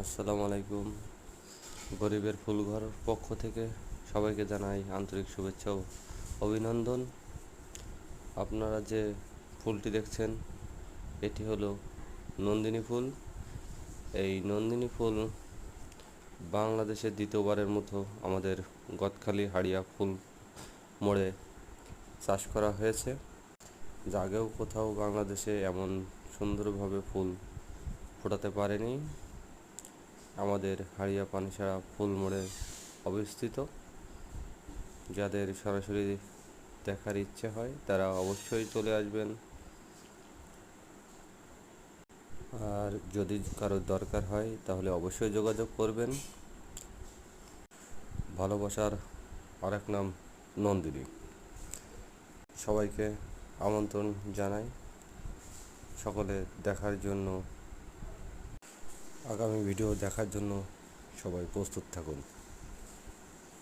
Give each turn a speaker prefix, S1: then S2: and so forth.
S1: আসসালামু আলাইকুম। গরিবের ফুলঘর পক্ষ থেকে সবাইকে জানাই আন্তরিক শুভেচ্ছা ও অভিনন্দন। আপনারা যে ফুলটি দেখছেন এটি হলো নন্দিনী ফুল। এই নন্দিনী ফুল বাংলাদেশের দ্বিতীয়বারের মতো আমাদের গদখালি হাড়িয়া ফুল মোড়ে চাষ করা হয়েছে। যা আগেও কোথাও বাংলাদেশে এমন সুন্দরভাবে ফুল ফোটাতে পারেনি। আমাদের হাড়িয়া পানিসারা ফুল মোড়ে অবস্থিত। যাদের সরাসরি দেখার ইচ্ছে হয় তারা অবশ্যই চলে আসবেন। আর যদি কারোর দরকার হয় তাহলে অবশ্যই যোগাযোগ করবেন। ভালোবাসার আরেক নাম নন্দিনী। সবাইকে আমন্ত্রণ জানাই, সকলে দেখার জন্য, আগামী ভিডিও দেখার জন্য সবাই প্রস্তুত থাকুন।